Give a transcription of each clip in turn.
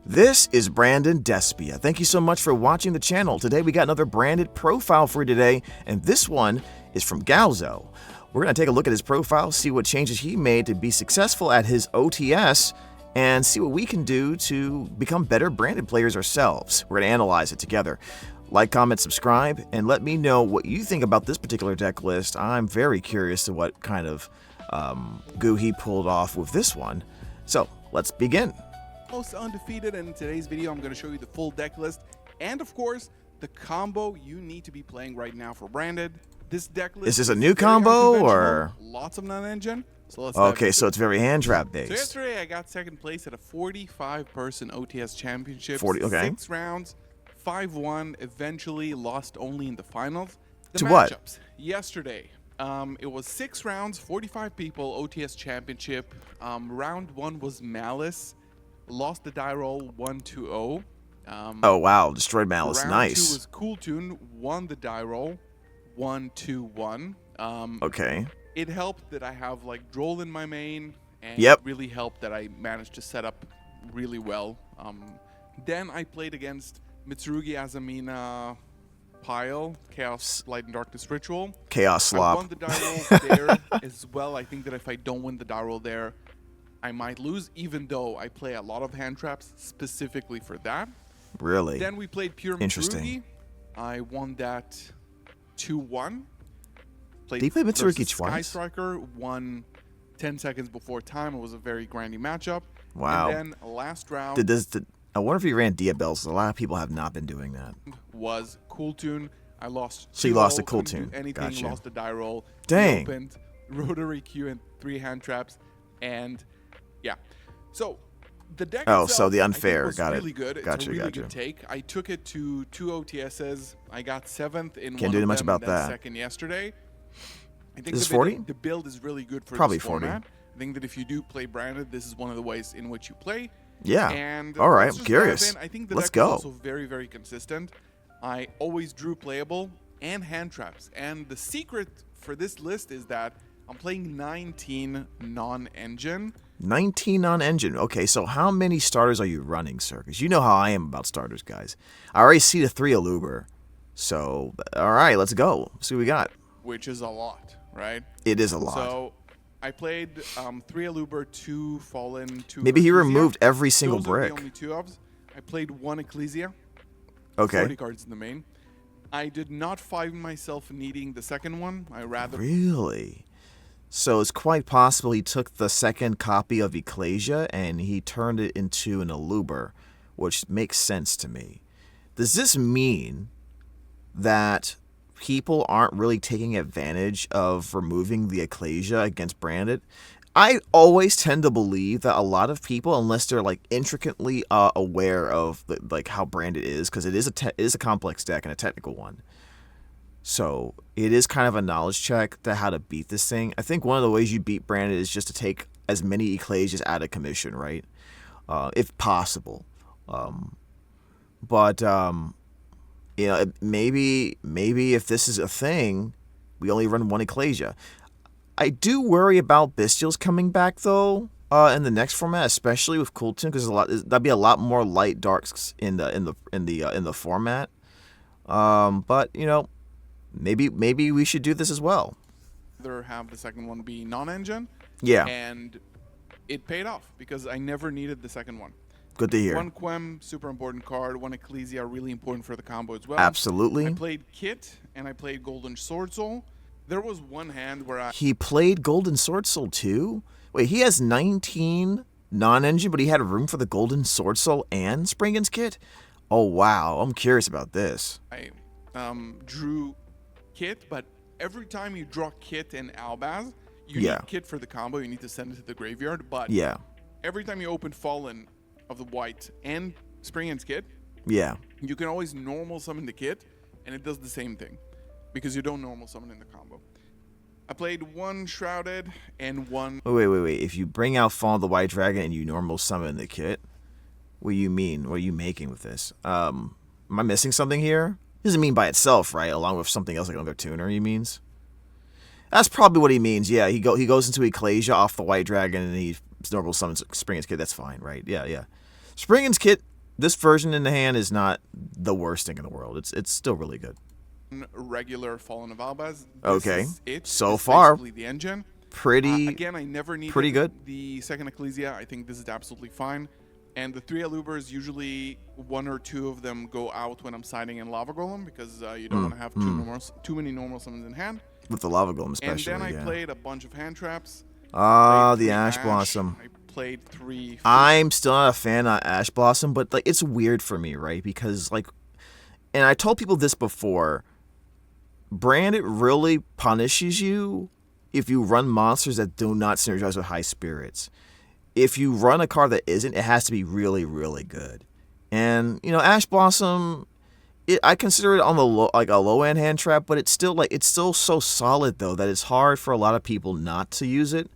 This is Brandon Despia. Thank you so much for watching the channel. Today we got another branded profile for you today, and this one is from Galzo. We're going to take a look at his profile, see what changes he made to be successful at his OTS, and see what we can do to become better branded players ourselves. We're going to analyze it together. Like, comment, subscribe, and let me know what you think about this particular deck list. I'm very curious to what kind of goo he pulled off with this one. So, let's begin. Almost undefeated, and in today's video I'm going to show you the full deck list and of course the combo you need to be playing right now for branded. This deck list is this a new combo or lots of non-engine? So let's okay, so it's very Handtrap based. So yesterday I got second place at a 45-person OTS championship. 40, okay. 6 rounds, 5-1, eventually lost only in the finals. The to matchups what? Yesterday, it was 6 rounds, 45 people, OTS championship. Round 1 was Malice. Lost the die roll 1-0. Oh wow, destroyed Malice, round nice. 2 was Cool Tune, won the die roll 1-1. Okay. It helped that I have like Droll in my main, and Yep. it really helped that I managed to set up really well. Then I played against Mitsurugi Azamina Pile, Chaos Light and Darkness Ritual. Chaos Slop. I won the die roll there as well. I think that if I don't win the die roll there, I might lose, even though I play a lot of hand traps specifically for that. Really? Then we played Pure Interesting. Mitsurugi. I won that 2-1. Did he play Mitsurugi versus twice? Sky Striker, won 10 seconds before time. It was a very grindy matchup. Wow. And then last round I wonder if he ran Diabels. A lot of people have not been doing that. was Cool Tune. I lost. So you 2-0, lost a Cool couldn't do Tune. Anything, Gotcha. lost a die roll. Dang. We opened Rotary Q and 3 hand traps, and yeah. So the deck Oh, itself, so the I think, unfair. was Got it. really good. It's Gotcha, a really gotcha. good take. I took it to 2 OTSs. I got 7th in Can't one do of much them, about and then that. second yesterday. I think Is this the 40? The build is really good for Probably this 40. format. I think that if you do play branded, this is one of the ways in which you play. Yeah. And all right, let's I'm just curious. dive in. I think the Let's deck go. is also very, very consistent. I always drew playable and hand traps. And the secret for this list is that I'm playing 19 non-engine. 19 on engine. Okay, so how many starters are you running, sir? Because you know how I am about starters, guys. I already see the 3 Aluber. So, all right, let's go. See what we got. Which is a lot, right? It is a lot. So I played 3 Aluber, 2 Fallen, 2 Maybe he Ecclesia. removed every single Those brick. Are the only 2 ofs. I played 1 Ecclesia. Okay. 40 cards in the main. I did not find myself needing the second one. I rather... Really? So it's quite possible he took the second copy of Ecclesia and he turned it into an Aluber, which makes sense to me. Does this mean that people aren't really taking advantage of removing the Ecclesia against branded? I always tend to believe that a lot of people, unless they're like intricately aware of like how branded is, because it is a complex deck and a technical one. So it is kind of a knowledge check to how to beat this thing. I think one of the ways you beat branded is just to take as many Ecclesias out of commission, right? If possible. But you know, maybe if this is a thing, we only run 1 Ecclesia. I do worry about Bestials coming back though in the next format, especially with Cool Tune, because that'd be a lot more light darks in the format. But you know, maybe we should do this as well. Rather have the second one be non-engine. Yeah. And it paid off because I never needed the second one. Good to hear. 1 Quem, super important card. 1 Ecclesia, really important for the combo as well. Absolutely. I played Kit and I played Golden Sword Soul. There was one hand where He played Golden Sword Soul too? Wait, he has 19 non-engine, but he had room for the Golden Sword Soul and Springen's Kit? Oh, wow. I'm curious about this. I drew Kit, but every time you draw Kit and Albaz, you need Kit for the combo. You need to send it to the graveyard. But yeah, every time you open Fallen of the White and Springen's Kit, yeah, you can always normal summon the Kit, and it does the same thing because you don't normal summon in the combo. I played 1 Shrouded and 1... Wait. If you bring out Fall of the White Dragon and you normal summon the Kit, what do you mean? What are you making with this? Am I missing something here? He doesn't mean by itself, right? Along with something else like another tuner, he means? That's probably what he means, yeah. He goes into Ecclesia off the White Dragon and he normal summons Springen's Kit. That's fine, right? Yeah. Springen's Kit This version in the hand is not the worst thing in the world. It's still really good. Regular Fallen of Albaz. This Okay. is it. So This is far, basically the engine. pretty Again, I never pretty needed good. the second Ecclesia. I think this is absolutely fine. And the 3 Alubers, usually 1 or 2 of them go out when I'm siding in Lava Golem because you don't want to have too many normal summons in hand. With the lava golem And especially. then I yeah. played a bunch of hand traps. Ah, Played the 3 Ash Blossom. I played 3. I'm still not a fan of Ash Blossom, but like it's weird for me, right? Because like, and I told people this before. Branded really punishes you if you run monsters that do not synergize with high spirits. If you run a card that isn't, it has to be really, really good. And you know, Ash Blossom, I consider it on the low, like a low end hand trap, but it's still so solid though that it's hard for a lot of people not to use it,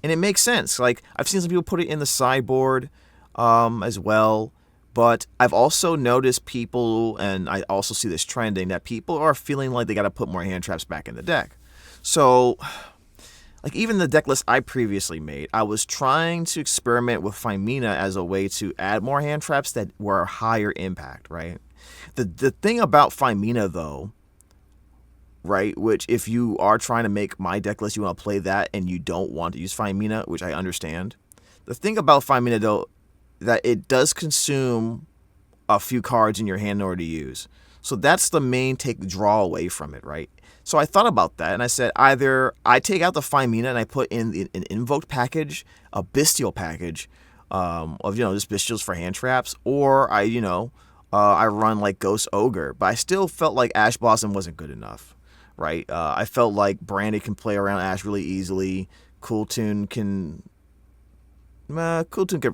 and it makes sense. Like I've seen some people put it in the sideboard, as well. But I've also noticed people, and I also see this trending, that people are feeling like they got to put more hand traps back in the deck. So, like even the deck list I previously made, I was trying to experiment with Fimina as a way to add more hand traps that were higher impact, right? The thing about Fimina though, right, which if you are trying to make my deck list, you want to play that and you don't want to use Fimina, which I understand. The thing about Fimina though, that it does consume a few cards in your hand in order to use. So that's the main draw away from it, right? So I thought about that and I said either I take out the Fimina and I put in an invoked package, a bestial package, of just bestials for hand traps, or I run like Ghost Ogre. But I still felt like Ash Blossom wasn't good enough, right? I felt like Brandy can play around Ash really easily. Cooltoon could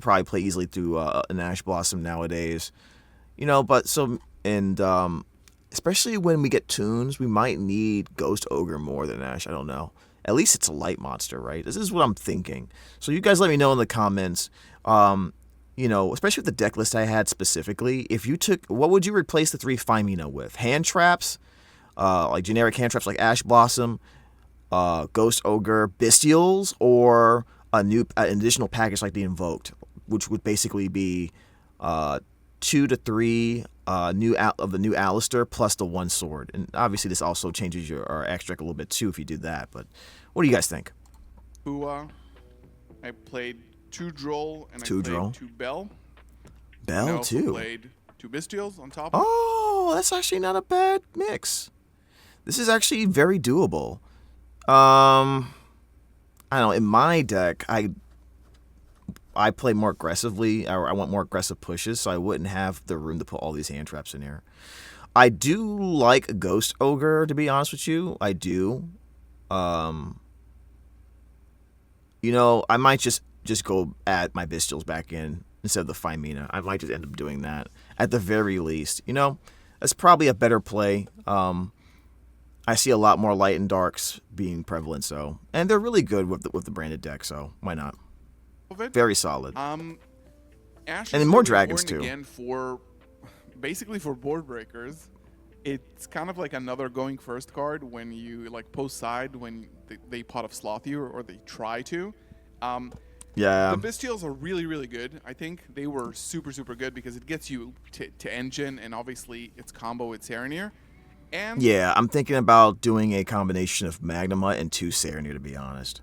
probably play easily through an Ash Blossom nowadays. But especially when we get tunes, we might need Ghost Ogre more than Ash. I don't know. At least it's a light monster, right? This is what I'm thinking. So you guys let me know in the comments, especially with the deck list I had specifically, if you took, what would you replace the 3 Fimina with? Hand traps, like generic hand traps like Ash Blossom, Ghost Ogre, Bestials, or an additional package like the Invoked, which would basically be 2 to 3 new Alistair plus the 1 sword. And obviously this also changes your extract a little bit too if you do that. But what do you guys think? I played 2 Droll and 2 I played Droll. 2 Bell. Bell I also too. played 2 Bestials on top. Oh, that's actually not a bad mix. This is actually very doable. I don't know, in my deck, I play more aggressively, or I want more aggressive pushes, so I wouldn't have the room to put all these hand traps in here. I do like Ghost Ogre, to be honest with you. I do. I might just go add my Bestials back in instead of the Fimina. I might just end up doing that at the very least. That's probably a better play. I see a lot more light and darks being prevalent, and they're really good with the branded deck, so why not? Very solid. Ash and then is more really dragons important too. Basically for board breakers. It's kind of like another going first card when you like post side when they pot of sloth you or they try to. Yeah. The Bestials are really, really good. I think they were super, super good because it gets you to engine and obviously its combo with Serenir. And yeah, I'm thinking about doing a combination of Magnemite and 2 Serenir, to be honest.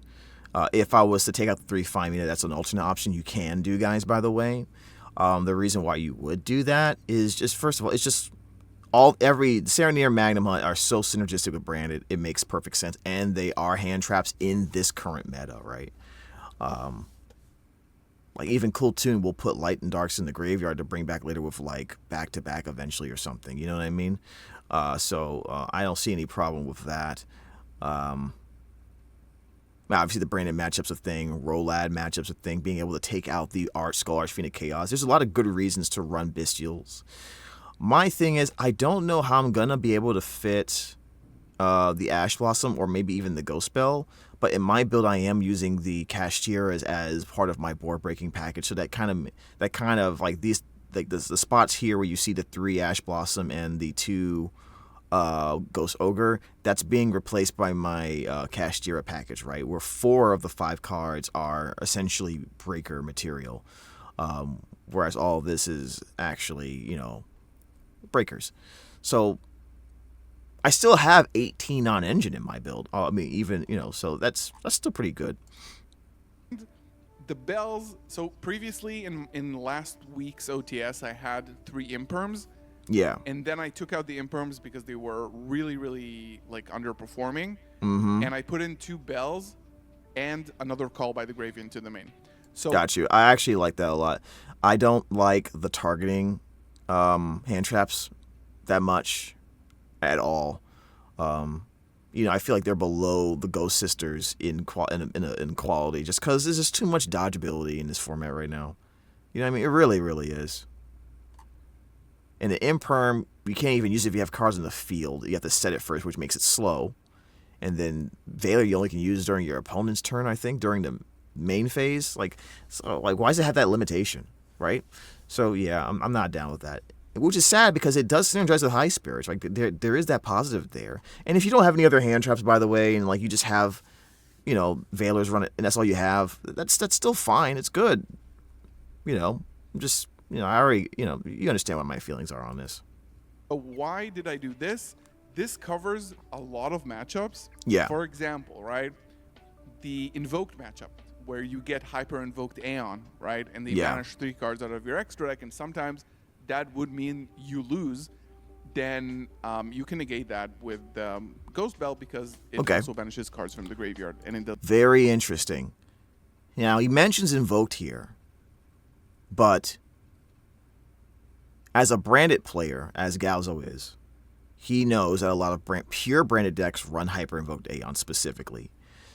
If I was to take out the 3 Fimina, that's an alternate option you can do, guys, by the way. The reason why you would do that is just, first of all, it's just every Serenir, Magnemite are so synergistic with Branded, it makes perfect sense, and they are hand traps in this current meta, right? Like even Cooltoon will put light and darks in the graveyard to bring back later with like back-to-back eventually or something, you know what I mean? So I don't see any problem with that. Obviously, the Branded matchup's a thing. Rolad matchup's a thing. Being able to take out the Skull Archfiend Chaos. There's a lot of good reasons to run Bestials. My thing is, I don't know how I'm going to be able to fit the Ash Blossom or maybe even the Ghost Spell. But in my build, I am using the Cashier as part of my board breaking package. So that kind of like these, like the spots here where you see the 3 Ash Blossom and the 2 Ghost Ogre, that's being replaced by my Cashtira package, right? Where 4 of the 5 cards are essentially breaker material. whereas all of this is actually, breakers. So I still have 18 non-engine in my build. I mean, even, so that's still pretty good. The bells. So previously in last week's OTS, I had 3 imperms. Yeah. And then I took out the imperms because they were really, really like underperforming. Mm-hmm. And I put in 2 bells and another call by the grave into the main. So Got you. I actually like that a lot. I don't like the targeting hand traps that much at all. I feel like they're below the Ghost Sisters in quality, just because there's just too much dodgeability in this format right now. You know what I mean? It really, really is. And the imperm, you can't even use it if you have cards in the field. You have to set it first, which makes it slow. And then Veiler you only can use during your opponent's turn, I think, during the main phase. Why does it have that limitation, right? So yeah, I'm not down with that. Which is sad because it does synergize with High Spirits. Like there is that positive there. And if you don't have any other hand traps, by the way, and like you just have, Veilers run it, and that's all you have, that's still fine. It's good. I already, you understand what my feelings are on this. why did I do this? This covers a lot of matchups. Yeah. For example, right, the invoked matchup where you get hyper invoked Aeon, right, and they banish 3 cards out of your extra deck, and sometimes that would mean you lose. Then you can negate that with Ghost Bell because it also banishes cards from the graveyard, and it does. Very interesting. Now he mentions invoked here, but as a branded player, as Galzo is, he knows that a lot of pure branded decks run hyper invoked Aeon specifically.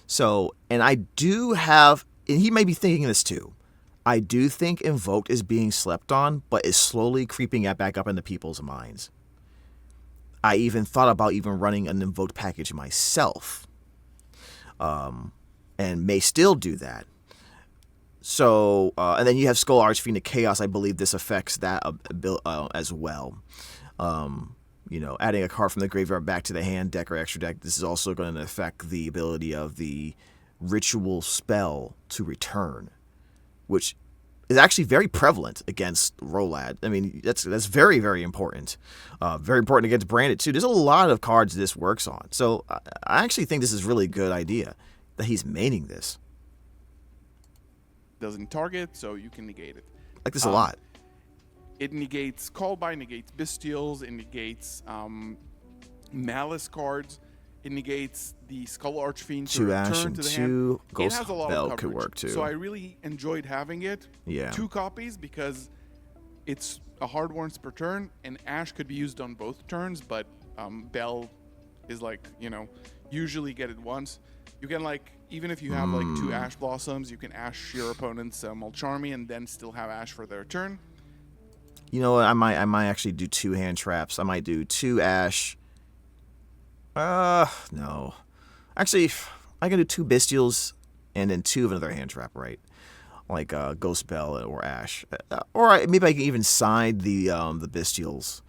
So, and I do have, and he may be thinking this too, I do think invoked is being slept on, but is slowly creeping back up into people's minds. I even thought about even running an invoked package myself, and may still do that. So, and then you have Skull Archfiend of Chaos. I believe this affects that as well. Adding a card from the graveyard back to the hand, deck, or extra deck. This is also going to affect the ability of the ritual spell to return, which is actually very prevalent against Rolad. I mean, that's very, very important. Very important against Branded, too. There's a lot of cards this works on. So I actually think this is a really good idea that he's maining this. Doesn't target, so you can negate it. Like this a lot. It negates Callby, negates Bestials, it negates Malice cards, it negates the Skull Archfiend to 2 Ash return and to the 2 hand. Ghost It has a lot Bell of coverage, could work too. so I really enjoyed having it. Yeah. 2 copies because it's a hard once per turn, and Ash could be used on both turns, but Bell is usually get it once. You can even if you have 2 Ash Blossoms, you can Ash your opponent's Mulcharmy and then still have Ash for their turn. You know what? I might actually do 2 hand traps. I might do 2 Ash. No. Actually, I can do 2 Bestials and then 2 of another hand trap, right? Like Ghost Bell or Ash. Maybe I can even side the Bestials.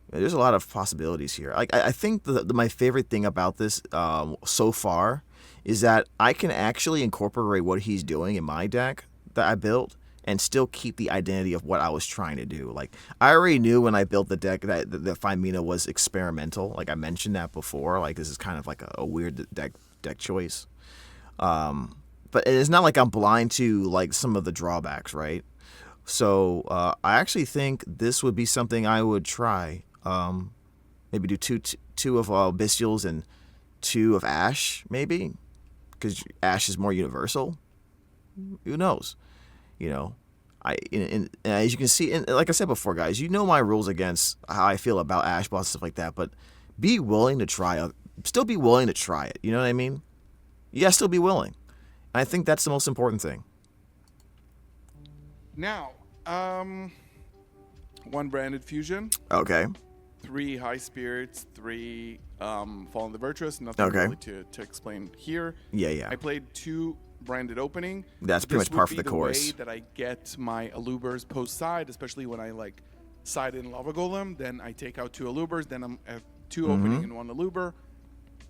There's a lot of possibilities here. I think my favorite thing about this so far is that I can actually incorporate what he's doing in my deck that I built and still keep the identity of what I was trying to do. I already knew when I built the deck that the Femina was experimental. I mentioned that before. This is kind of a weird deck choice. But it's not like I'm blind to some of the drawbacks, right? So I actually think this would be something I would try. Maybe do two of Bestials and 2 of Ash, maybe, because Ash is more universal. Who knows? And as you can see, and like I said before, guys, my rules against how I feel about Ash Boss and stuff like that. But be willing to try. Still be willing to try it. You know what I mean? Yeah, still be willing. And I think that's the most important thing. Now, 1 branded fusion. Okay. 3 high spirits, 3 Fallen the Virtuous. Nothing really to explain here. Yeah. I played 2 branded opening. That's pretty much par for the course. Way that I get my Alubers post side, especially when I side in Lava Golem. Then I take out 2 Alubers. Then I'm at 2 opening and 1 Aluber.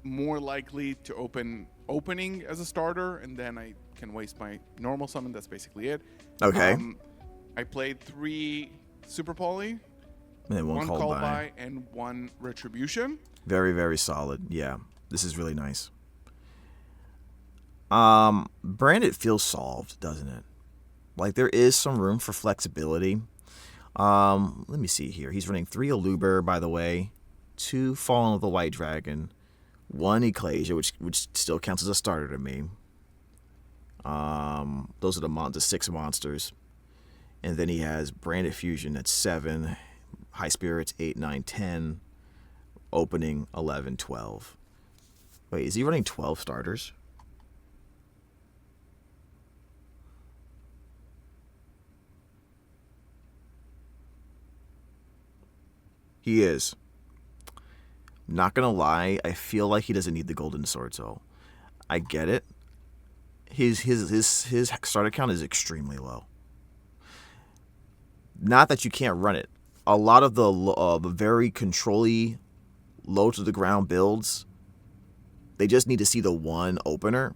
More likely to opening as a starter, and then I can waste my normal summon. That's basically it. Okay. I played 3 Super Poly, And then one call by. and 1 Retribution. Very, very solid. Yeah, this is really nice. Branded feels solved, doesn't it? Like, there is some room for flexibility. Let me see here. He's running 3 Aluber, by the way, 2 Fallen of the White Dragon, 1 Ecclesia, which still counts as a starter to me. Those are the 6 monsters. And then he has Branded Fusion at 7, High Spirits 8, 9, 10, Opening 11, 12. Wait, is he running 12 starters? He is. Not gonna lie, I feel like he doesn't need the Golden Sword Soul. I get it. His starter count is extremely low. Not that you can't run it. A lot of the very control-y, low to the ground builds, they just need to see the 1 opener.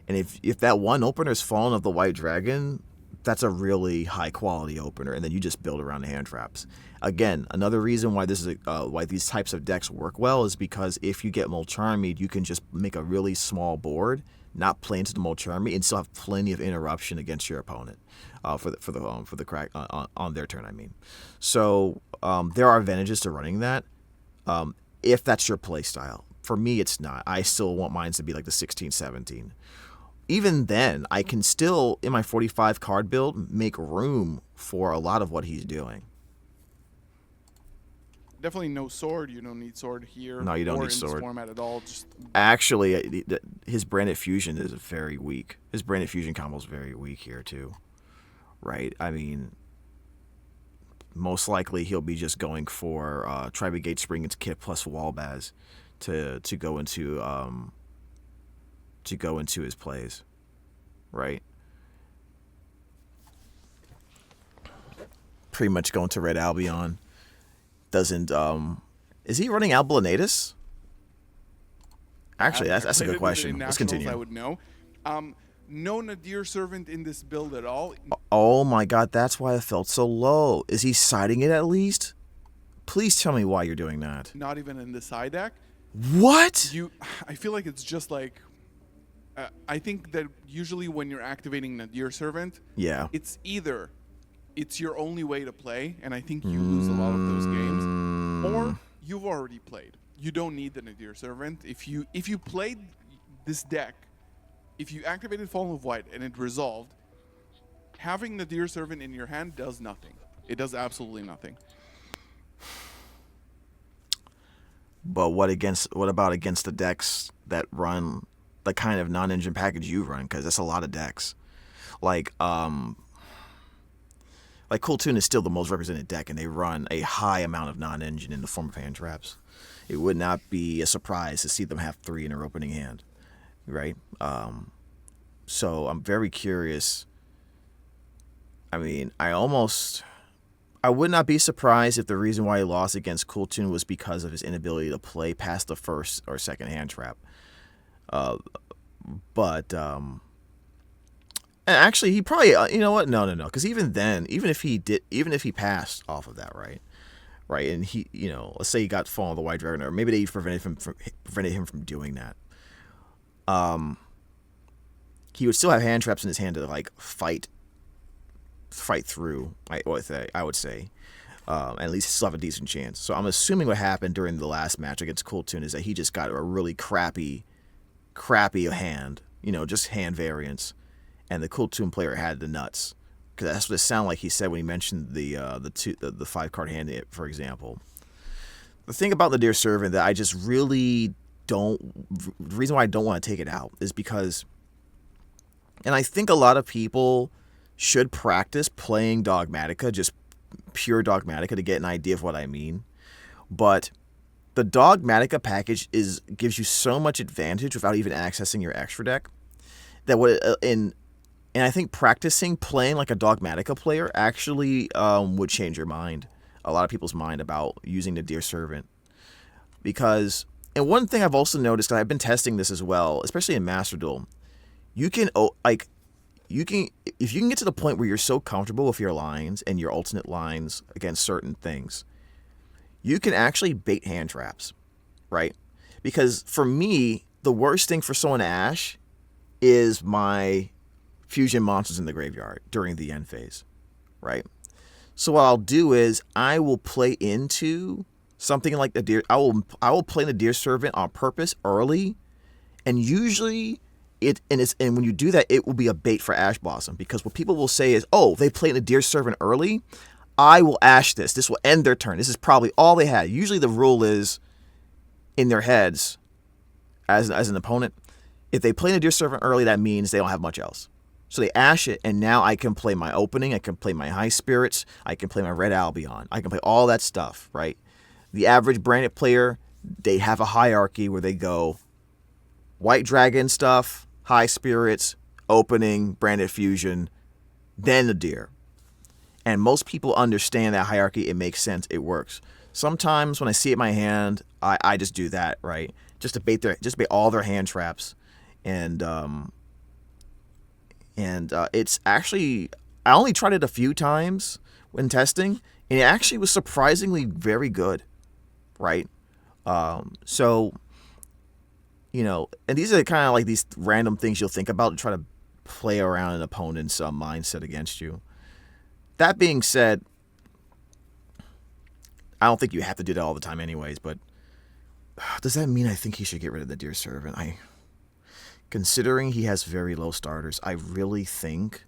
And if that 1 opener is Fallen of the White Dragon, that's a really high quality opener, and then you just build around the hand traps. Again, another reason why why these types of decks work well is because if you get Molcharmied, you can just make a really small board, not play into the Molcharmied, and still have plenty of interruption against your opponent for the crack on their turn. I mean, so there are advantages to running that if that's your play style. For me, it's not. I still want mine to be like the 16, 17. Even then, I can still, in my 45 card build, make room for a lot of what he's doing. Definitely no sword. You don't need sword here. No, you don't or need in sword. This format at all. Just Actually, his Branded Fusion is very weak. His Branded Fusion combo is very weak here too, right? I mean, most likely he'll be just going for Tribegate Spring into Kit plus Wallbaz to go into his plays, right? Pretty much going to Red Albion. Doesn't is he running Albinatus? Actually, that's a good question. Let's continue. I would know. No Nadir Servant in this build at all. Oh my god, that's why I felt so low. Is he siding it at least? Please tell me why you're doing that. Not even in the side deck. What? I feel like it's just like. I think that usually when you're activating Nadir Servant, Yeah. it's either it's your only way to play, and I think you lose a lot of those games, or you've already played. You don't need the Nadir Servant. If you played this deck, if you activated Fallen of White and it resolved, having Nadir Servant in your hand does nothing. It does absolutely nothing. But what about against the decks that run the kind of non-engine package you run? Because that's a lot of decks. Like Kultun is still the most represented deck, and they run a high amount of non-engine in the form of hand traps. It would not be a surprise to see them have 3 in their opening hand, right? So I'm very curious. I mean, I would not be surprised if the reason why he lost against Kultun was because of his inability to play past the first or second hand trap. And actually, he probably, you know what? No. Because even then, even if he passed off of that, right, and he, let's say he got Fallen of the White Dragon, or maybe they prevented him from doing that. He would still have hand traps in his hand to like fight through. I would say, at least still have a decent chance. So I'm assuming what happened during the last match against Kultun is that he just got a really crappy hand, just hand variance. And the Kultun player had the nuts, because that's what it sounded like he said when he mentioned the 5-card hand, for example. The thing about the Nadir Servant that I just really the reason why I don't want to take it out is because, and I think a lot of people should practice playing Dogmatica, just pure Dogmatica, to get an idea of what I mean. But the Dogmatica package gives you so much advantage without even accessing your extra deck that and I think practicing playing like a Dogmatica player actually would change a lot of people's mind about using the Nadir Servant. Because, and one thing I've also noticed, because I've been testing this as well, especially in Master Duel, you can if you can get to the point where you're so comfortable with your lines and your alternate lines against certain things, you can actually bait hand traps, right? Because for me, the worst thing for someone to Ash is my fusion monsters in the graveyard during the end phase, right? So what I'll do is I will play into something like Nadir. I will play Nadir Servant on purpose early, and usually and when you do that, it will be a bait for Ash Blossom, because what people will say is, oh, they played Nadir Servant early, I will Ash this. This will end their turn. This is probably all they had. Usually the rule is in their heads as an opponent, if they play Nadir Servant early, that means they don't have much else. So they Ash it, and now I can play my opening, I can play my High Spirits, I can play my Red Albion, I can play all that stuff, right? The average branded player, they have a hierarchy where they go White Dragon stuff, High Spirits, opening, branded fusion, then Nadir. And most people understand that hierarchy. It makes sense. It works. Sometimes when I see it in my hand, I just do that, right? Just to bait all their hand traps. And it's actually, I only tried it a few times when testing, and it actually was surprisingly very good, right? So, you know, and these are kind of like these random things you'll think about to try to play around an opponent's mindset against you. That being said, I don't think you have to do that all the time anyways, but does that mean I think he should get rid of the Nadir Servant? Considering he has very low starters, I really think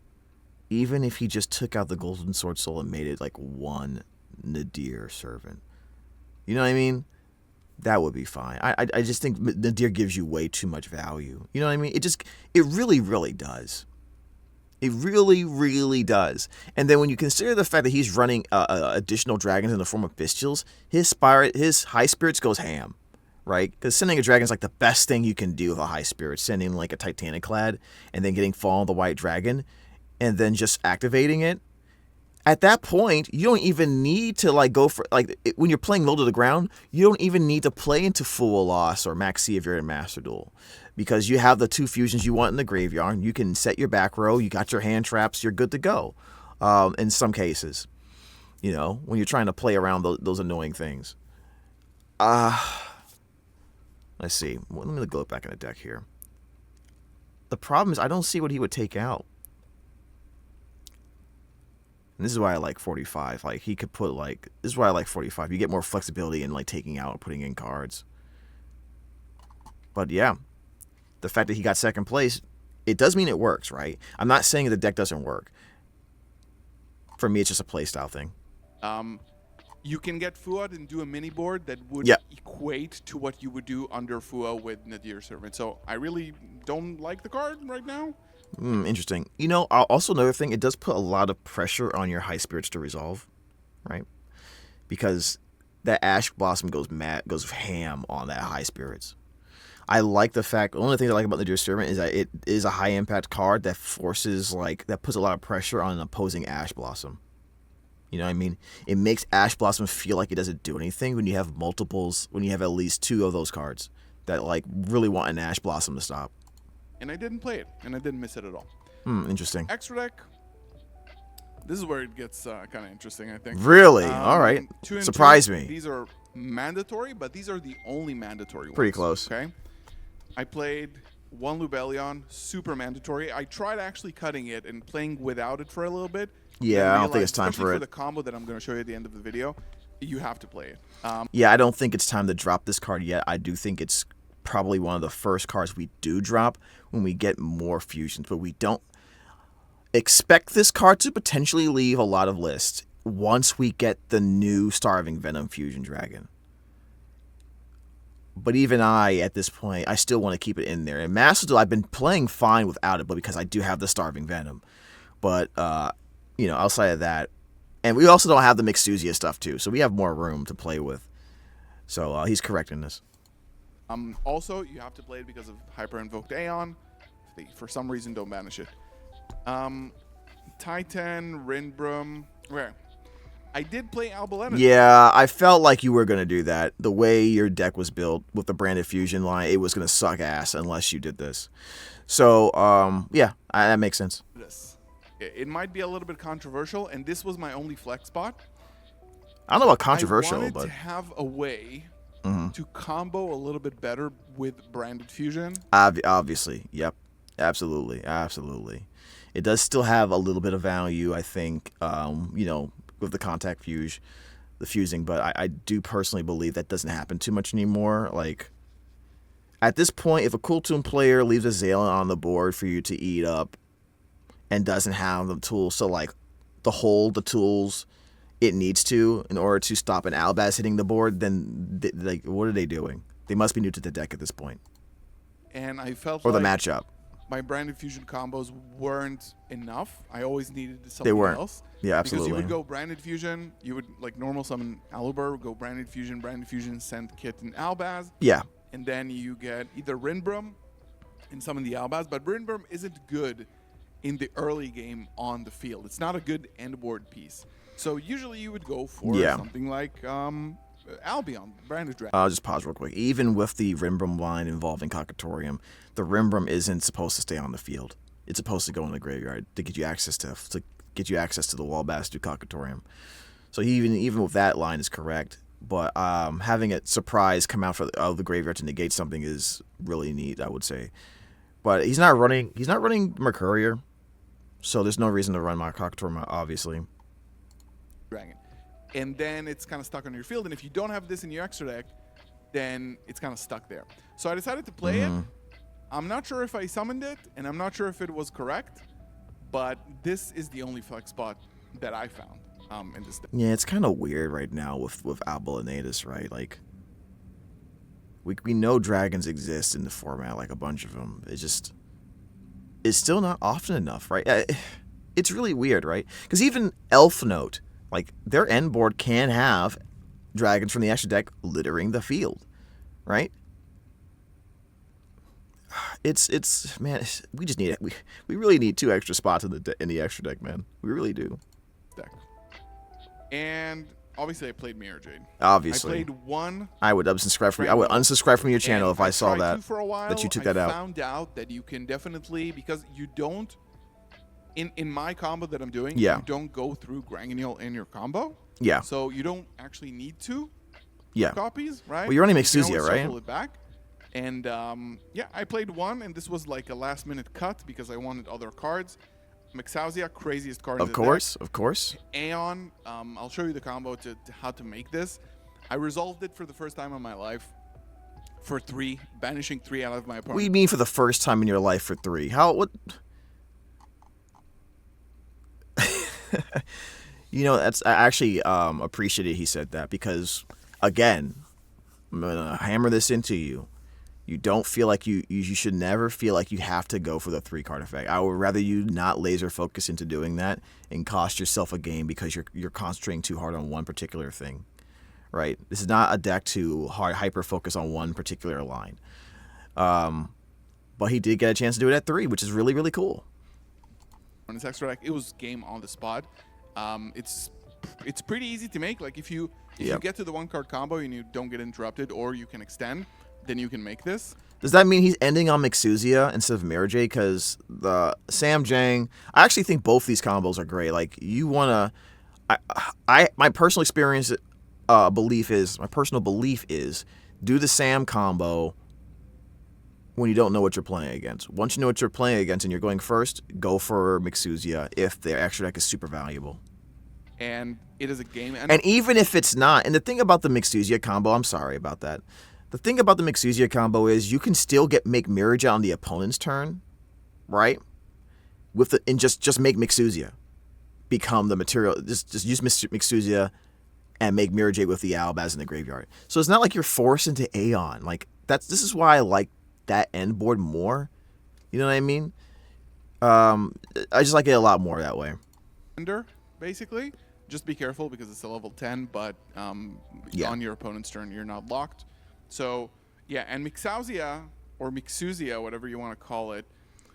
even if he just took out the Golden Sword Soul and made it like one Nadir Servant, you know what I mean? That would be fine. I just think Nadir gives you way too much value. You know what I mean? It really, really does. It really, really does. And then when you consider the fact that he's running additional dragons in the form of bestials, his High Spirits goes ham, right? Because sending a dragon is like the best thing you can do with a High Spirit. Sending like a Titaniclad and then getting Fall of the White Dragon and then just activating it. At that point, you don't even need to like go for when you're playing low to the ground, you don't even need to play into Fool Loss or Maxi if you're in Master Duel. Because you have the two fusions you want in the graveyard. You can set your back row. You got your hand traps. You're good to go. In some cases, you know, when you're trying to play around those annoying things. Let's see. Let me go back in the deck here. The problem is I don't see what he would take out. And this is why I like 45. Like he could put this is why I like 45. You get more flexibility in like taking out or putting in cards. But yeah. The fact that he got second place, it does mean it works, right? I'm not saying the deck doesn't work. For me, it's just a playstyle thing. You can get Fuad and do a mini board that would equate to what you would do under Fuad with Nadir Servant. So I really don't like the card right now. Interesting. You know, also another thing, it does put a lot of pressure on your High Spirits to resolve, right? Because that Ash Blossom goes ham on that High Spirits. I like the fact, one of the things I like about the Nadir Servant is that it is a high impact card that that puts a lot of pressure on an opposing Ash Blossom. You know what I mean? It makes Ash Blossom feel like it doesn't do anything when you have multiples, when you have at least two of those cards that like really want an Ash Blossom to stop. And I didn't play it, and I didn't miss it at all. Interesting. Extra deck. This is where it gets kind of interesting, I think. Really? All right. Surprise me. These are mandatory, but these are the only mandatory ones. Pretty close. Okay. I played one Lubellion, super mandatory. I tried actually cutting it and playing without it for a little bit. Yeah, I don't think it's time for it. For the combo that I'm going to show you at the end of the video, you have to play it. Yeah, I don't think it's time to drop this card yet. I do think it's probably one of the first cards we do drop when we get more fusions, but we don't expect this card to potentially leave a lot of lists once we get the new Starving Venom Fusion Dragon. But even at this point, I still want to keep it in there. And Master Duel, I've been playing fine without it, but because I do have the Starving Venom. But, you know, outside of that, and we also don't have the Mixuzia stuff, too, so we have more room to play with. So he's correct in this. Also, you have to play it because of Hyper Invoked Aeon. They, for some reason, don't banish it. Titan, Rinbrum, where? I did play Albalena. Yeah, I felt like you were going to do that. The way your deck was built with the Branded Fusion line, it was going to suck ass unless you did this. So, yeah, that makes sense. It might be a little bit controversial, and this was my only flex spot. I don't know about controversial, I wanted but to have a way to combo a little bit better with Branded Fusion. Obviously, yep, absolutely. It does still have a little bit of value, I think, with the contact the fusing, but I do personally believe that doesn't happen too much anymore. Like, at this point, if a Cool Toon player leaves a Zaylin on the board for you to eat up and doesn't have the tools to, like, hold the tools it needs to in order to stop an Albaz hitting the board, then, what are they doing? They must be new to the deck at this point. And I felt or like the matchup. My Branded Fusion combos weren't enough. I always needed something They weren't. else. Yeah, absolutely. Because you would go Branded Fusion, you would, like, normal summon Aluber, go Branded Fusion, send Kit and Albaz. Yeah. And then you get either Rinbrum and summon the Albaz, but Rinbrum isn't good in the early game on the field. It's not a good end board piece. So usually you would go for something like Albion, Branded Dragon. I'll just pause real quick. Even with the Rinbrum line involving Cocktatorium, the Rinbrum isn't supposed to stay on the field. It's supposed to go in the graveyard to get you access to the Wallbass through Cocktatorium. So even with that line is correct. But having it surprise come out out of the graveyard to negate something is really neat, I would say. But he's not running Mercurier, so there's no reason to run my Cocktatorium, obviously. Dragon. And then it's kind of stuck on your field. And if you don't have this in your extra deck, then it's kind of stuck there. So I decided to play it. I'm not sure if I summoned it, and I'm not sure if it was correct, but this is the only flex spot that I found in this deck. Yeah, it's kind of weird right now with Albalanetus, right? Like, we know dragons exist in the format, like a bunch of them. It's still not often enough, right? It's really weird, right? Because even Elf Note, like, their end board can have dragons from the extra deck littering the field, right? It's man, we just need it. We really need 2 extra spots in the extra deck, man. We really do. Deck. And obviously, I played Mirror Jade. Obviously, I played one. I would unsubscribe from you. I would unsubscribe from your channel if I saw that for a while, that you took that out. I found out that you can definitely, because you don't. In my combo that I'm doing, you don't go through Granganil in your combo. Yeah. So you don't actually need 2 copies, right? Well, you're running Mixuzia, right? Shuffle it back. And I played one, and this was like a last-minute cut because I wanted other cards. Mixuzia, craziest card in the deck. Of course. Aeon, I'll show you the combo to how to make this. I resolved it for the first time in my life for 3, banishing 3 out of my opponent. What do you mean for the first time in your life for 3? What? I actually appreciated he said that because, again, I'm going to hammer this into you. You don't feel like you should never feel like you have to go for the 3-card effect. I would rather you not laser focus into doing that and cost yourself a game because you're concentrating too hard on one particular thing, right? This is not a deck to hyper focus on one particular line. But he did get a chance to do it at 3, which is really, really cool. On his extra deck, it was game on the spot. It's pretty easy to make. Like if you get to the 1-card combo and you don't get interrupted, or you can extend, then you can make this. Does that mean he's ending on Mixuzia instead of Mirajay? Because the Sam Jang, I actually think both these combos are great. Like, you want to, my personal experience, my personal belief is, do the Sam combo when you don't know what you're playing against. Once you know what you're playing against and you're going first, go for Mixuzia if their extra deck is super valuable. And it is a game. And even if it's not, and the thing about the Mixuzia combo, I'm sorry about that. The thing about the Mixuzia combo is you can still make Mirajay on the opponent's turn, right? And just make Mixuzia become the material. Just use Mixuzia and make Mirajay with the Albaz in the graveyard. So it's not like you're forced into Aeon. Like, this is why I like that end board more. You know what I mean? I just like it a lot more that way. Basically, just be careful because it's a level 10, but on your opponent's turn, you're not locked. So, yeah, and Mixuzia, or Mixuzia, whatever you want to call it.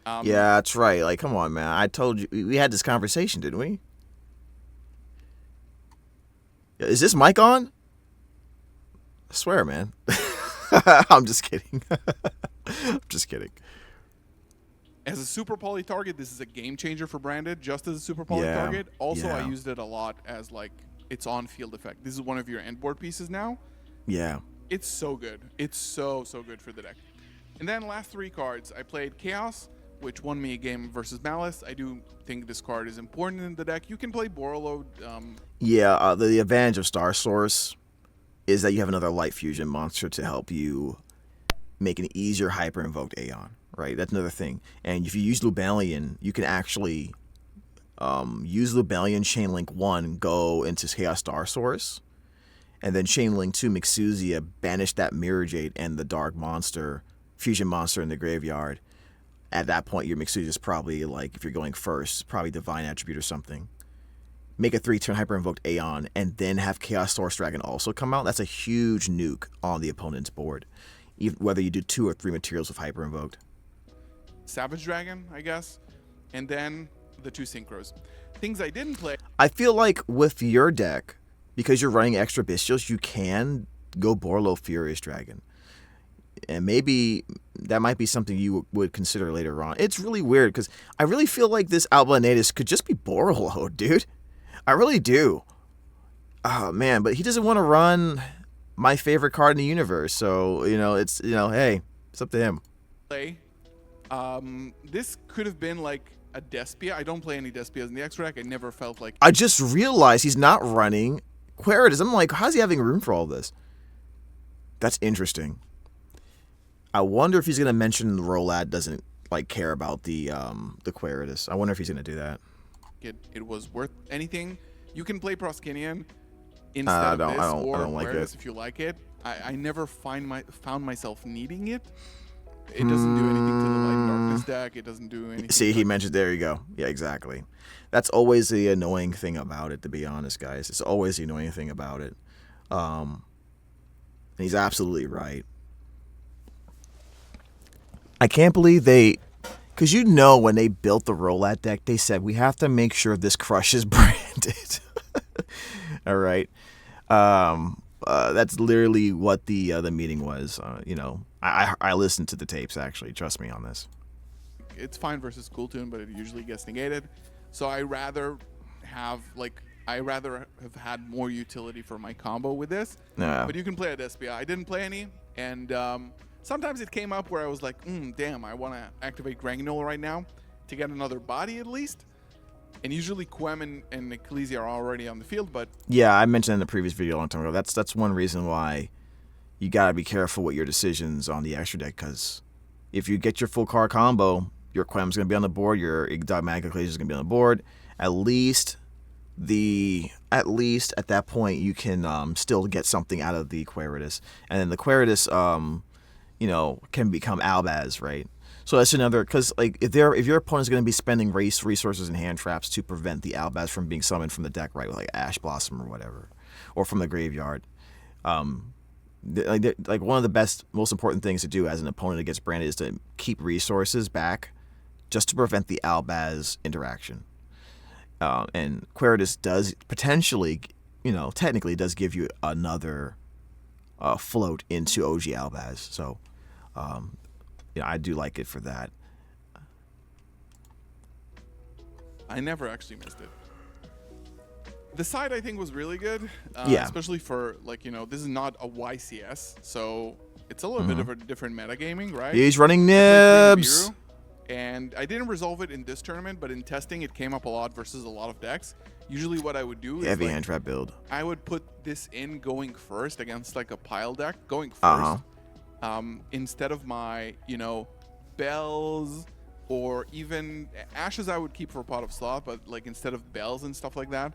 Yeah, that's right. Like, come on, man. I told you. We had this conversation, didn't we? Is this mic on? I swear, man. I'm just kidding. I'm just kidding. As a super poly target, this is a game changer for Branded, just as a super poly Yeah, target. Also, I yeah. used it a lot as like its on-field effect. This is one of your end board pieces now. Yeah. It's so good. It's so good for the deck. And then last 3 cards, I played Chaos, which won me a game versus Malice. I do think this card is important in the deck. You can play Borreload. Yeah, the advantage of Star Source is that you have another light fusion monster to help you make an easier hyper invoked Aeon, right? That's another thing. And if you use Lubellion, you can actually use Lubellion, Chainlink 1, go into Chaos Star Source, and then Chainlink 2, Mixuzia, banish that Mirror Jade and the Dark Monster, Fusion Monster in the graveyard. At that point, your Mixuzia is probably, like, if you're going first, probably Divine Attribute or something. Make a 3-turn hyper-invoked Aeon, and then have Chaos Source Dragon also come out. That's a huge nuke on the opponent's board, even whether you do 2 or 3 materials with hyper-invoked. Savage Dragon, I guess. And then the 2 Synchros. Things I didn't play. I feel like with your deck, because you're running extra Bestials, you can go Borlo Furious Dragon. And maybe that might be something you would consider later on. It's really weird because I really feel like this Albanatus could just be Borlo, dude. I really do. Oh, man, but he doesn't want to run my favorite card in the universe. So, it's, hey, it's up to him. This could have been like a Despia. I don't play any Despias in the extra deck. I never felt like... I just realized he's not running Queritus. I'm like, how's he having room for all this? That's interesting. I wonder if he's going to mention the Rolad doesn't care about the Queritus. I wonder if he's going to do that. It was worth anything. You can play Proskinian instead of this or I don't like Queritus it. if you like it. I never found myself needing it. It doesn't do anything to the Light and Darkness deck. It doesn't do anything. See, he mentioned, there you go. Yeah, exactly. That's always the annoying thing about it, to be honest, guys. It's always the annoying thing about it. And he's absolutely right. I can't believe because when they built the Rollat deck, they said, we have to make sure this crushes Branded. All right. That's literally what the meeting was. I listened to the tapes, actually. Trust me on this. It's fine versus Cool Tune, but it usually gets negated. So I rather have had more utility for my combo with this. Yeah. But you can play a Despia. I didn't play any, and sometimes it came up where I was like, damn, I want to activate Granule right now to get another body at least. And usually Quem and Ecclesia are already on the field, but... Yeah, I mentioned in the previous video a long time ago, that's one reason why you got to be careful with your decisions on the extra deck, because if you get your full card combo, your Quem's going to be on the board, your Dogmatic Ecclesia is going to be on the board. At least at that point, you can still get something out of the Queritus. And then the Queritus, can become Albaz, right? So that's another, because if your opponent's going to be spending resources and hand traps to prevent the Albaz from being summoned from the deck, right, with Ash Blossom or whatever, or from the graveyard, one of the most important things to do as an opponent against Branded is to keep resources back, just to prevent the Albaz interaction. And Queritus does potentially, technically does give you another float into OG Albaz. So, I do like it for that. I never actually missed it. The side I think was really good. Yeah. Especially for this is not a YCS, so it's a little bit of a different metagaming, right? He's running Nibs. And I didn't resolve it in this tournament, but in testing it came up a lot versus a lot of decks. Usually what I would do is heavy Handtrap build. I would put this in going first against a pile deck, going first. Instead of my, bells or even ashes I would keep for Pot of Sloth, but instead of bells and stuff like that,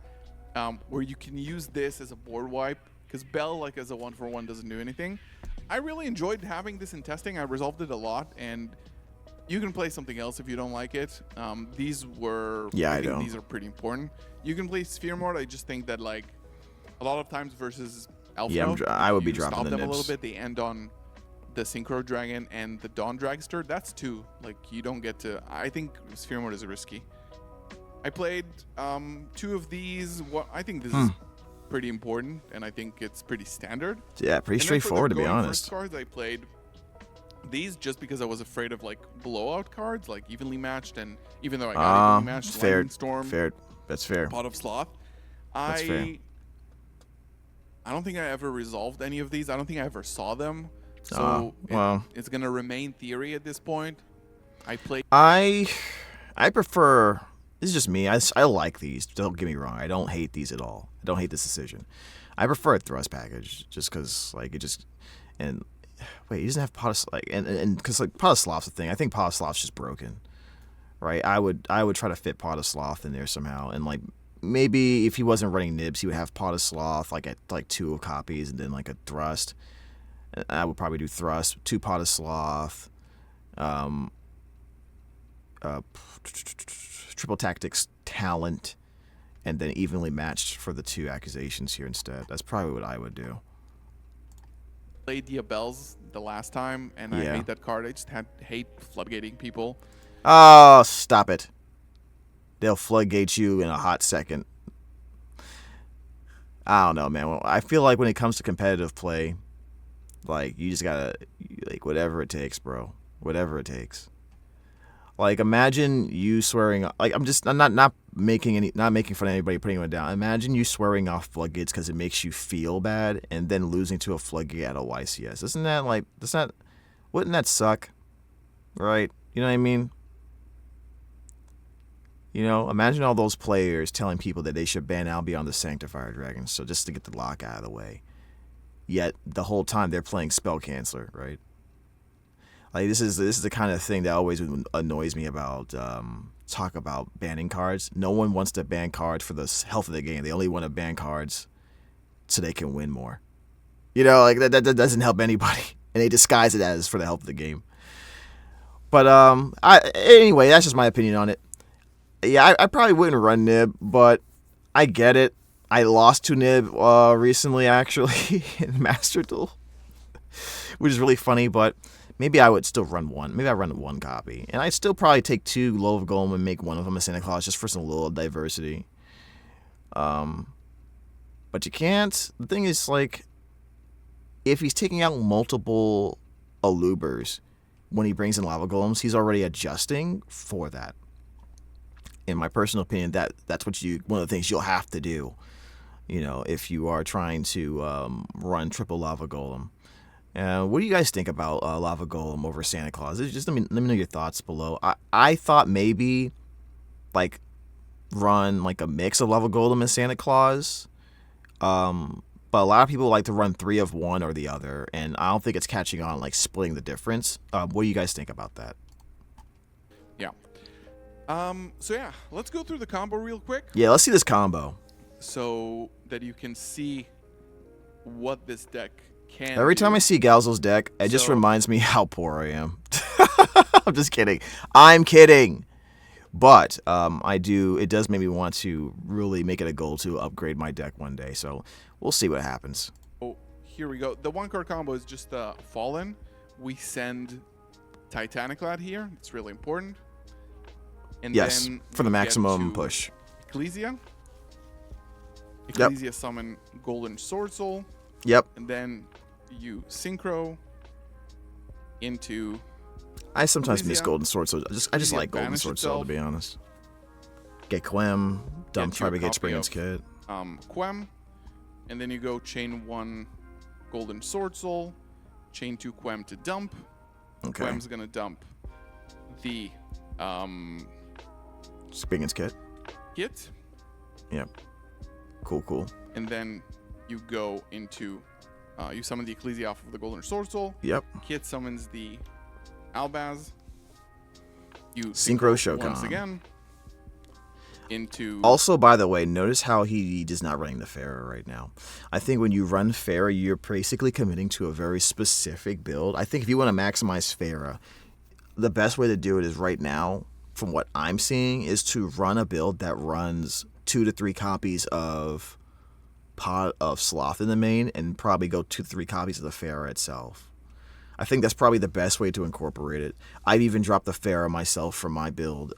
where you can use this as a board wipe, because bell as a 1-for-1 doesn't do anything. I really enjoyed having this in testing. I resolved it a lot, and you can play something else if you don't like it. These were... Yeah, I think know. These are pretty important. You can play Sphere Mode. I just think that, a lot of times versus Elf Mode, I would be dropping stop the them Nibs. a little bit. They end on the Synchro Dragon and the Dawn Dragster. That's 2. You don't get to... I think Sphere Mode is risky. I played 2 of these. I think this is pretty important, and I think it's pretty standard. Yeah, pretty And then for straightforward, the to be going honest. first cards, I played these just because I was afraid of like blowout cards, like evenly matched, and even though I got evenly matched, Fair. Lightning Storm, Fair. That's fair. Pot of Sloth, That's fair. I don't think I ever resolved any of these. I don't think I ever saw them. So it's gonna remain theory at this point. I prefer. This is just me. I like these. Don't get me wrong. I don't hate these at all. I don't hate this decision. I prefer a thrust package just because like it just and wait, he doesn't have pot of like and because like pot of sloth's the thing. I think pot of sloth's just broken, right? I would try to fit pot of sloth in there somehow, and like maybe if he wasn't running nibs, he would have pot of sloth like at like 2 copies and then like a thrust. I would probably do thrust, 2 pot of sloth, triple tactics talent, and then evenly matched for the 2 accusations here instead. That's probably what I would do. Played Diabels the last time, and I hate that card. I just hate floodgating people. Oh, stop it. They'll floodgate you in a hot second. I don't know, man. Well, I feel like when it comes to competitive play, like, you just gotta, like, whatever it takes, bro. Whatever it takes. Like, imagine you swearing, like, I'm not making fun of anybody putting it down. Imagine you swearing off floodgates because it makes you feel bad and then losing to a floodgate at a YCS. Wouldn't that suck? Right? You know what I mean? You know, imagine all those players telling people that they should ban Albion the Sanctifier Dragon, so just to get the lock out of the way. Yet the whole time they're playing Spell Canceller, right? Like this is the kind of thing that always annoys me about talk about banning cards. No one wants to ban cards for the health of the game. They only want to ban cards so they can win more. You know, like that doesn't help anybody, and they disguise it as for the health of the game. But anyway, that's just my opinion on it. Yeah, I probably wouldn't run Nib, but I get it. I lost to Nib recently, actually, in Master Duel, which is really funny, but maybe I would still run one. Maybe I run 1 copy. And I'd still probably take 2 Loaf Golem and make one of them a Santa Claus just for some little diversity. But you can't. The thing is, like, if he's taking out multiple Alubers when he brings in Lava Golems, he's already adjusting for that. In my personal opinion, that's one of the things you'll have to do, you know, if you are trying to run triple Lava Golem. What do you guys think about Lava Golem over Santa Claus? Just let me know your thoughts below. I thought maybe like run like a mix of Lava Golem and Santa Claus, but a lot of people like to run 3 of one or the other, and I don't think it's catching on, like splitting the difference. What do you guys think about that? Yeah. So yeah, let's go through the combo real quick. Yeah, let's see this combo. So that you can see what this deck can Every do. time I see Galzo's deck, it just reminds me how poor I am. I'm just kidding. I'm kidding. But it does make me want to really make it a goal to upgrade my deck one day. So we'll see what happens. Oh, here we go. The 1-card combo is just Fallen. We send Titaniclad here. It's really important. And yes, then for the maximum to push. Ecclesia. Ecclesia summon Golden Sword Soul. Yep. And then you synchro into. I sometimes Ecclesia. miss Golden Sword Soul. I just like Golden Sword Soul, to be honest. Get Quem, dump Tribegate Springer's Kit. Quem. And then you go chain 1 Golden Sword Soul, chain 2 Quem to dump. Okay. Quem's gonna dump the Springer's Kit. Kit. Yep. Cool. And then you go into, you summon the Ecclesia off of the Golden Sword Soul. Yep. Kit summons the Albaz. You Synchro Shokan. once again into. Also, by the way, notice how he is not running the Pharaoh right now. I think when you run Pharaoh, you're basically committing to a very specific build. I think if you want to maximize Pharaoh, the best way to do it is right now, from what I'm seeing, is to run a build that runs 2 to 3 copies of Pot of Sloth in the main, and probably go 2 to 3 copies of the Pharaoh itself. I think that's probably the best way to incorporate it. I've even dropped the Pharaoh myself from my build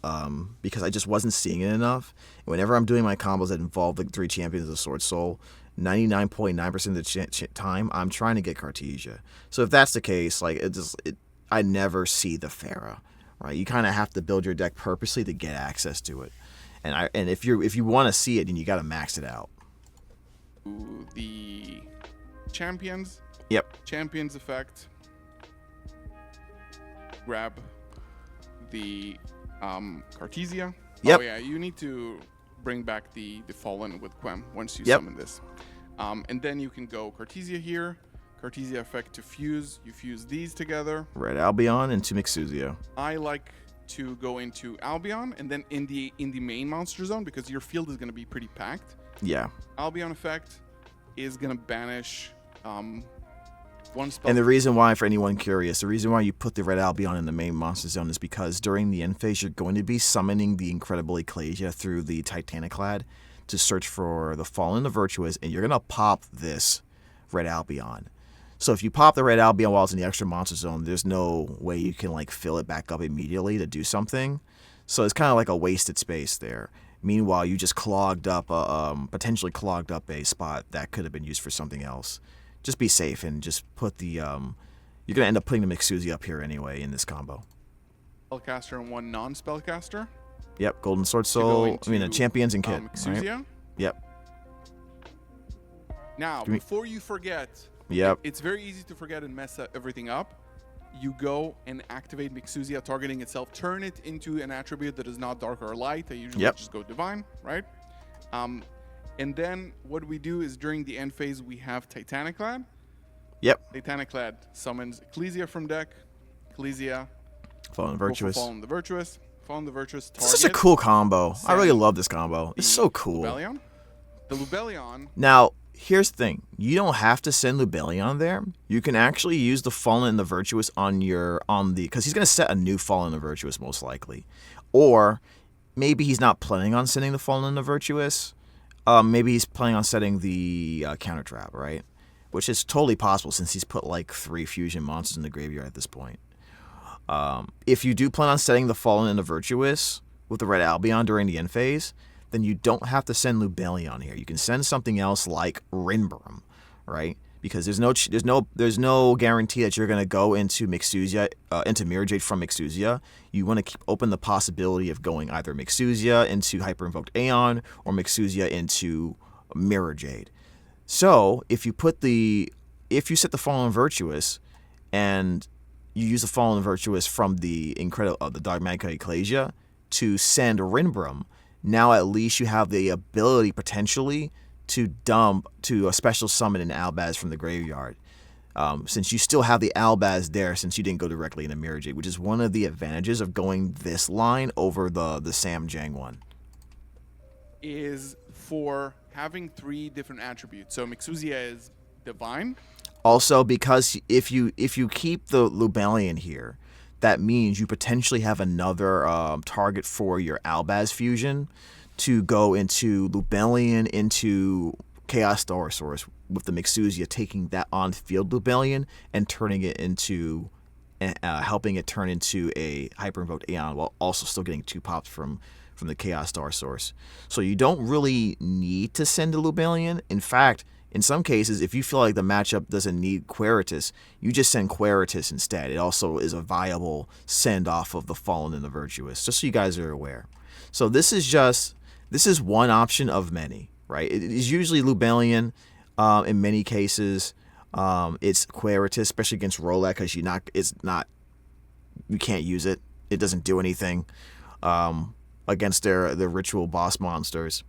because I just wasn't seeing it enough. Whenever I'm doing my combos that involve the 3 champions of the Sword Soul, 99.9% of the time, I'm trying to get Cartesia. So if that's the case, like I never see the Pharah, right? You kind of have to build your deck purposely to get access to it, and if you want to see it, then you got to max it out. The champions. Yep. Champions effect. Grab the Cartesia. Yep. Oh yeah, you need to bring back the Fallen with Quem once you Yep. summon this. And then you can go Cartesia here. Cartesia effect to fuse. You fuse these together. Red Albion into Mixuzia. I like to go into Albion and then in the main monster zone because your field is going to be pretty packed. Yeah. Albion effect is going to banish one spell. And the reason why, for anyone curious, the reason why you put the Red Albion in the main monster zone is because during the end phase, you're going to be summoning the Incredible Ecclesia through the Titaniclad to search for the Fallen and the Virtuous, and you're going to pop this Red Albion. So if you pop the Red Albion while it's in the extra monster zone, there's no way you can like fill it back up immediately to do something. So it's kind of like a wasted space there. Meanwhile, you just potentially clogged up a spot that could have been used for something else. Just be safe and just put the you're gonna end up putting the Mixuzia up here anyway in this combo. Spellcaster and one non-spellcaster. Yep, Golden Sword To Soul. go into, Champions and Kit. Mixuzia. Right? Yep. Now, before you forget, Yep. it's very easy to forget and mess everything up. You go and activate Mixuzia targeting itself. Turn it into an attribute that is not dark or light. I usually just go divine, right? And then what we do is during the end phase, we have Titaniclad. Yep. Titaniclad summons Ecclesia from deck. Ecclesia. Fallen Virtuous. Fallen the Virtuous. Fallen the Virtuous target. It's such a cool combo. I really love this combo. It's so cool. Lubellion. The Lubellion. Now, here's the thing. You don't have to send Lubellion there. You can actually use the Fallen and the Virtuous because he's going to set a new Fallen and the Virtuous most likely. Or maybe he's not planning on sending the Fallen and the Virtuous. Maybe he's planning on setting the counter trap, right? Which is totally possible since he's put like 3 fusion monsters in the graveyard at this point. If you do plan on setting the Fallen and the Virtuous with the Red Albion during the end phase, then you don't have to send Lubellion here. You can send something else like Rinbram, right? Because there's no guarantee that you're going to go into Mixuzia, into Mirror Jade from Mixuzia. You want to keep open the possibility of going either Mixuzia into Hyper Invoked Aeon or Mixuzia into Mirror Jade. So if you set the Fallen Virtuous and you use the Fallen Virtuous from the Dogmatica Ecclesia to send Rinbram, now at least you have the ability potentially to a special summon an Albaz from the graveyard. Since you still have the Albaz there since you didn't go directly into Mirror Jade, which is one of the advantages of going this line over the Sam Jang one. Is for having 3 different attributes. So Mixuzia is divine. Also, because if you keep the Lubellion here, that means you potentially have another target for your Albaz fusion to go into Lubellion into Chaos Storosaurus with the Mixuzia taking that on-field Lubellion and turning it into, helping it turn into a Hyper-Invoked Aeon while also still getting 2 pops from the Chaos Storosaurus. So you don't really need to send a Lubellion. In fact, in some cases, if you feel like the matchup doesn't need Queritus, you just send Queritus instead. It also is a viable send-off of the Fallen and the Virtuous, just so you guys are aware. So this is one option of many, right? It is usually Lubellion. In many cases, it's Queritus, especially against Rolek, because you can't use it. It doesn't do anything against their ritual boss monsters.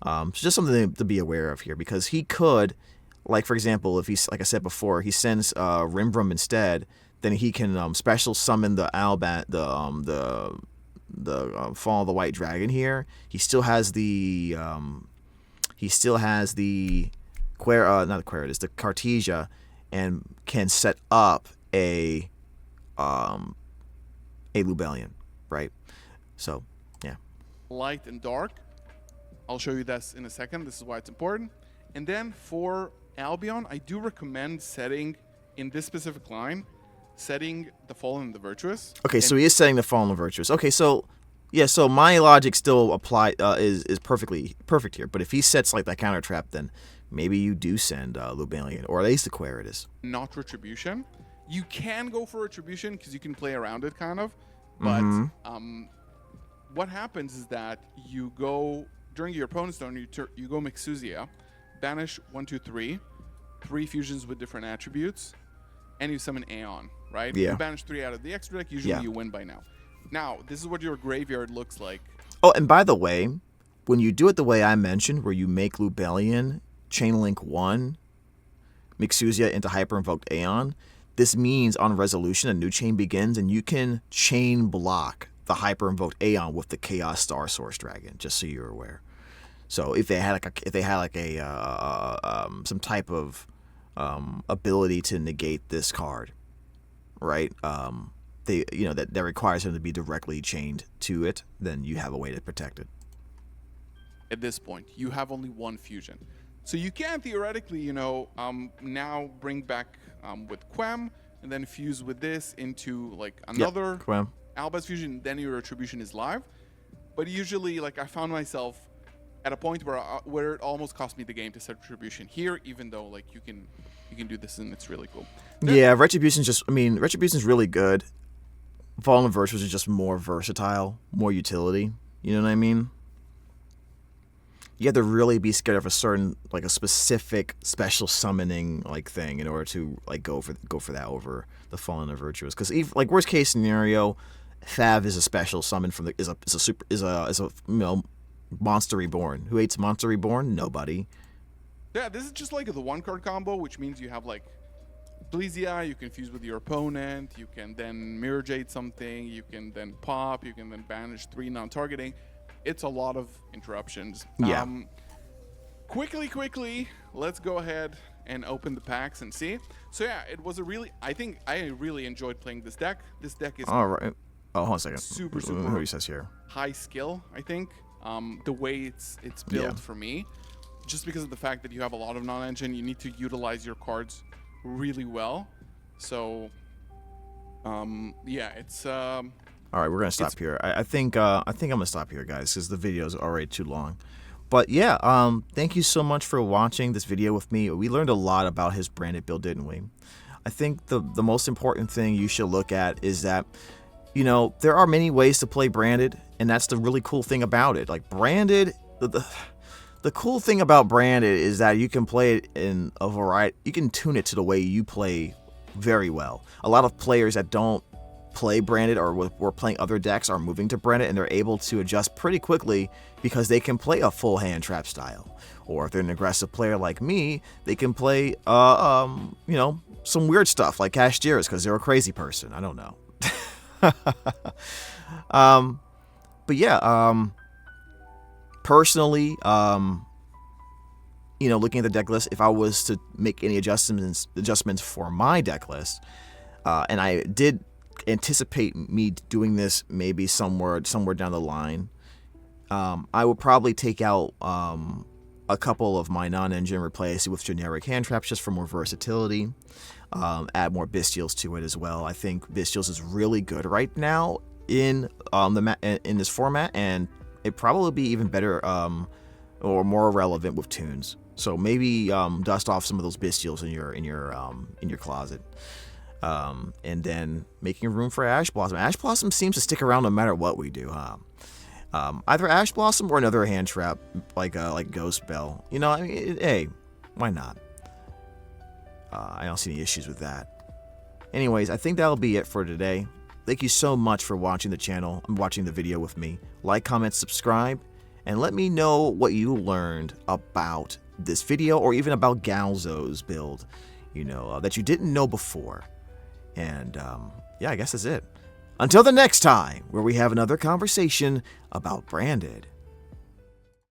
So just something to be aware of here, because he could, like for example, if he's like I said before, he sends Rinbram instead, then he can special summon the Albat, the Fall of the White Dragon here. He still has the not the Queritus, the Cartesia, and can set up a Lubellion, right? So yeah. Light and dark. I'll show you this in a second. This is why it's important. And then for Albion, I do recommend setting, in this specific line, setting the Fallen and the Virtuous. Okay, so he is setting the Fallen and the Virtuous. Okay, so yeah, so my logic still is perfect here. But if he sets like that counter trap, then maybe you do send Lubellion or Ace of Queritus. Not Retribution. You can go for Retribution because you can play around it, kind of. But what happens is that you go during your opponent's turn. You go Mixuzia, banish 1, 2, 3, 3 fusions with different attributes, and you summon Aeon. Right? Yeah. You banish 3 out of the extra deck. Usually you win by now. Now this is what your graveyard looks like. Oh, and by the way, when you do it the way I mentioned, where you make Lubellion, Chainlink 1, Mixuzia into Hyper-Invoked Aeon, this means on resolution a new chain begins, and you can chain block the Hyper-Invoked Aeon with the Chaos Star Source Dragon, just so you're aware. So if they had some type of ability to negate this card, right? That requires him to be directly chained to it, then you have a way to protect it. At this point, you have only 1 fusion. So you can theoretically, now bring back with Quem and then fuse with this into like another Quem. Albaz fusion, then your Retribution is live. But usually, like, I found myself at a point where it almost cost me the game to set Retribution here, even though like you can do this and it's really cool. Yeah, Retribution's really good. Fallen Virtues is just more versatile, more utility. You know what I mean? You have to really be scared of a specific special summoning like thing in order to like go for that over the Fallen of Virtuous. Because worst case scenario, Fav is a special summon from is a Monster Reborn. Who hates Monster Reborn? Nobody. Yeah, this is just like the 1-card combo, which means you have like Blizia, you can fuse with your opponent, you can then Mirror Jade something, you can then pop, you can then banish 3 non-targeting. It's a lot of interruptions. Yeah. Quickly, let's go ahead and open the packs and see. So yeah, I think I really enjoyed playing this deck. This deck is all right. Oh, hold on a second. Super Who says here? high skill, I think. The way it's built for me, just because of the fact that you have a lot of non-engine, you need to utilize your cards really well. So it's all right, we're gonna stop here. I think I'm gonna stop here, guys, because the video is already too long. But yeah, thank you so much for watching this video with me. We learned a lot about his branded build, didn't we? I think the most important thing you should look at is that, there are many ways to play branded, and that's the really cool thing about it. Like branded, the cool thing about branded is that you can play it in a variety. You can tune it to the way you play very well. A lot of players that don't play branded or were playing other decks are moving to branded, and they're able to adjust pretty quickly because they can play a full hand trap style. Or if they're an aggressive player like me, they can play some weird stuff like Cashtira's because they're a crazy person. I don't know. But yeah, personally, looking at the deck list, if I was to make any adjustments for my deck list, and I did anticipate me doing this maybe somewhere down the line, I would probably take out a couple of my non-engine, replace it with generic hand traps just for more versatility. Add more Bestials to it as well. I think Bestials is really good right now in this format, and it'd probably be even better or more relevant with tunes. So maybe dust off some of those Bestials in your closet. And then making room for Ash Blossom. Ash Blossom seems to stick around no matter what we do, huh? Either Ash Blossom or another hand trap like Ghost Bell. Hey, why not? I don't see any issues with that. Anyways, I think that'll be it for today. Thank you so much for watching the channel and watching the video with me. Like, comment, subscribe, and let me know what you learned about this video or even about Galzo's build, that you didn't know before. And I guess that's it. Until the next time, where we have another conversation about branded.